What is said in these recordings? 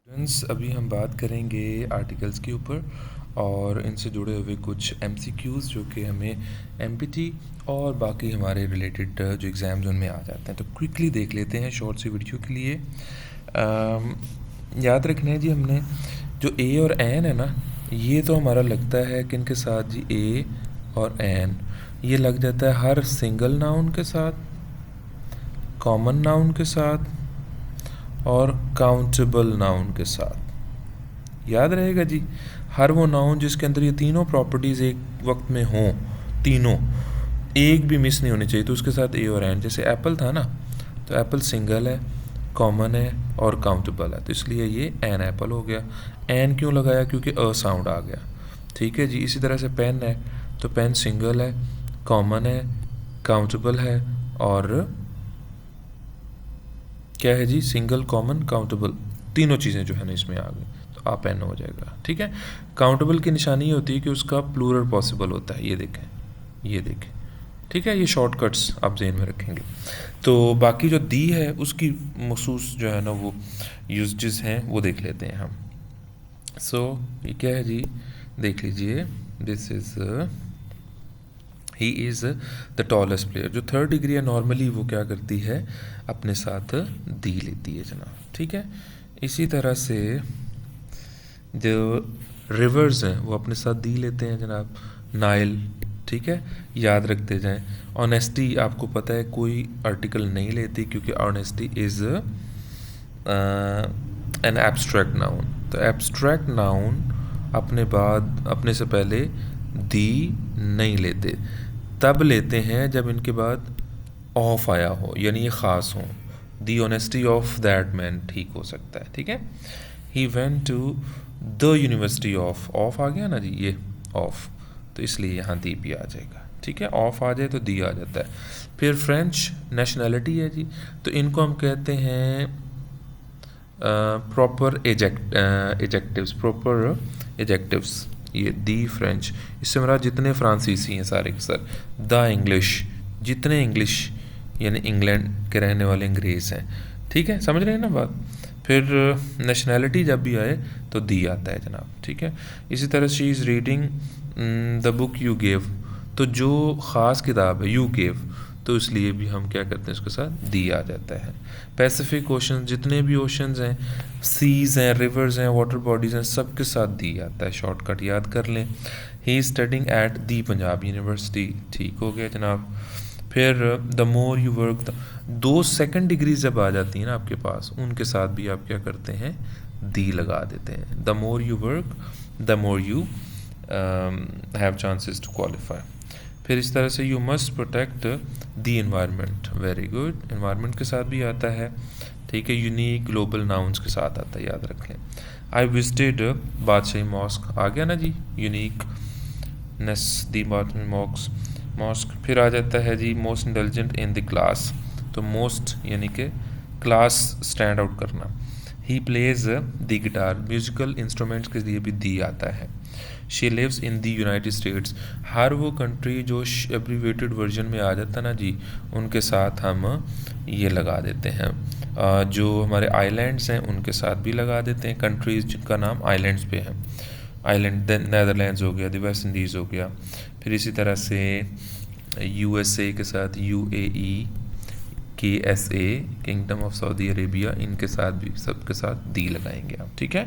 Friends, अभी हम बात करेंगे आर्टिकल्स के ऊपर और इनसे जुड़े हुए कुछ एमसीक्यूज़ जो कि हमें एमपीटी और बाकी हमारे रिलेटेड जो एग्ज़ाम्स उनमें आ जाते हैं। तो क्विकली देख लेते हैं शॉर्ट सी वीडियो के लिए। याद रखना है जी, हमने जो ए और एन है ना, ये तो हमारा लगता है कि इनके साथ जी ए और एन ये लग जाता है हर सिंगल नाउन के साथ, कॉमन नाउन के साथ और काउंटेबल नाउन के साथ। याद रहेगा जी, हर वो नाउन जिसके अंदर ये तीनों प्रॉपर्टीज़ एक वक्त में हों, तीनों एक भी मिस नहीं होनी चाहिए, तो उसके साथ ए और एन। जैसे एप्पल था ना, तो एप्पल सिंगल है, कॉमन है और काउंटेबल है, तो इसलिए ये एन एप्पल हो गया। एन क्यों लगाया? क्योंकि अ साउंड आ गया। ठीक है जी। इसी तरह से पेन है, तो पेन सिंगल है, कॉमन है, काउंटेबल है और क्या है जी, सिंगल, कॉमन, काउंटेबल, तीनों चीज़ें जो है ना इसमें आ गई, तो आप एन हो जाएगा। ठीक है। काउंटेबल की निशानी ये होती है कि उसका प्लूरल पॉसिबल होता है। ये देखें, ये देखें। ठीक है, ये शॉर्टकट्स आप जहन में रखेंगे। तो बाकी जो दी है उसकी मखसूस जो है ना वो यूजेस हैं, वो देख लेते हैं हम। सो ये क्या है जी, देख लीजिए। This is he is the tallest player. जो थर्ड डिग्री है नॉर्मली वो क्या करती है, अपने साथ दी लेती है जनाब। ठीक है। इसी तरह से जो रिवर्स हैं वो अपने साथ दी लेते हैं जनाब। नाइल, ठीक है, याद रखते जाएं। ऑनेस्टी आपको पता है कोई आर्टिकल नहीं लेती, क्योंकि honesty is an abstract noun. तो एब्स्ट्रैक्ट नाउन अपने से पहले दी नहीं लेते, तब लेते हैं जब इनके बाद ऑफ आया हो, यानी ये ख़ास हो। The honesty of that man ठीक हो सकता है। ठीक है। He went to the university of आ गया ना जी, ये ऑफ, तो इसलिए यहाँ दी भी आ जाएगा। ठीक है, ऑफ आ जाए तो दी आ जाता है। फिर फ्रेंच नेशनैलिटी है जी, तो इनको हम कहते हैं प्रॉपर एजेक्टिव्स, प्रॉपर एजेक्टिव्स। ये दी फ्रेंच, इससे मेरा जितने फ्रांसीसी हैं सारे के सर। द इंग्लिश, जितने इंग्लिश यानी इंग्लैंड के रहने वाले अंग्रेज़ हैं। ठीक है, समझ रहे हैं ना बात। फिर नेशनैलिटी जब भी आए तो दी आता है जनाब। ठीक है। इसी तरह she is reading the book you gave, तो जो ख़ास किताब है यू गेव, तो इसलिए भी हम क्या करते हैं, उसके साथ दी आ जाता है। पैसिफिक ओशन, जितने भी ओशंस हैं, सीज़ हैं, रिवर्स हैं, वाटर बॉडीज़ हैं, सब के साथ दी आता है। शॉर्टकट याद कर लें। He is studying at the Punjab university, ठीक हो गया जनाब। फिर द मोर यू वर्क, दो सेकंड डिग्रीज जब आ जाती हैं ना आपके पास, उनके साथ भी आप क्या करते हैं, दी लगा देते हैं। The more you work the more you have chances to qualify. फिर इस तरह से you must protect the environment, very good, environment के साथ भी आता है। ठीक है। यूनिक ग्लोबल नाउन्स के साथ आता है, याद रख लें। आई विजिटेड बादशाही मॉस्क आ गया ना जी, यूनिकनेस दी बादशाही मॉस्क। फिर आ जाता है जी most intelligent in the class, तो मोस्ट यानी कि क्लास स्टैंड आउट करना। He plays the guitar, musical instruments के लिए भी दी आता है। She lives in the United States, हर वो कंट्री जो एब्रीवेटेड वर्जन में आ जाता ना जी, उनके साथ हम ये लगा देते हैं। जो हमारे आइलैंड्स हैं उनके साथ भी लगा देते हैं, कंट्रीज़ जिनका नाम आइलैंड्स पे है। आइलैंड नैदरलैंड्स हो गया, द वेस्ट इंडीज़ हो गया। फिर इसी तरह से यूएसए के साथ UAE, KSA, kingdom of Saudi Arabia, इनके साथ भी सबके साथ दी लगाएंगे आप। ठीक है।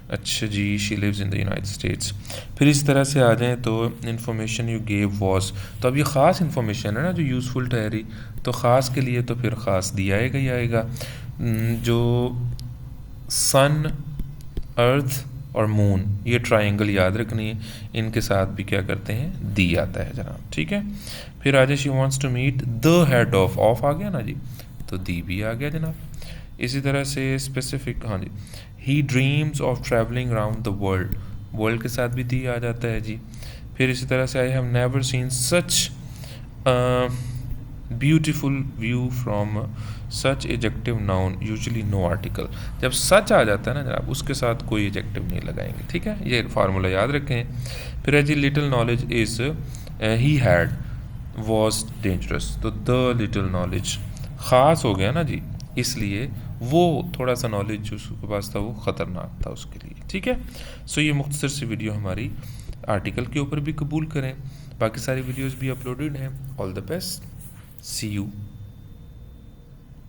अच्छा जी, she lives in the United States. फिर इस तरह से आ जाएँ तो इन्फॉर्मेशन यू गेव वॉज, तो अब ये ख़ास इन्फॉर्मेशन है ना जो यूज़फुल ठहरी, तो ख़ास के लिए तो फिर ख़ास दी आएगा ही आएगा। जो सन, अर्थ और मून, ये ट्रायंगल याद रखनी है, इनके साथ भी क्या करते हैं, दी आता है जनाब। ठीक है। फिर आ जाए she wants to meet the head of आ गया ना जी, तो दी भी आ गया जनाब। इसी तरह से स्पेसिफिक, हाँ जी, he dreams of travelling around the world, world के साथ भी दी आ जाता है जी। फिर इसी तरह से I have never seen such beautiful view from such adjective noun, usually no article. जब सच आ जाता है ना जनाब, उसके साथ कोई एजेक्टिव नहीं लगाएंगे। ठीक है, ये फार्मूला याद रखें। फिर है जी little knowledge is he had was dangerous, तो द लिटिल नॉलेज ख़ास हो गया ना जी, इसलिए वो थोड़ा सा नॉलेज जो उसके पास था वो ख़तरनाक था उसके लिए, ठीक है। सो ये मुख्तसर सी वीडियो हमारी आर्टिकल के ऊपर भी कबूल करें, बाकी सारी वीडियोस भी अपलोडेड हैं। All the best, see you.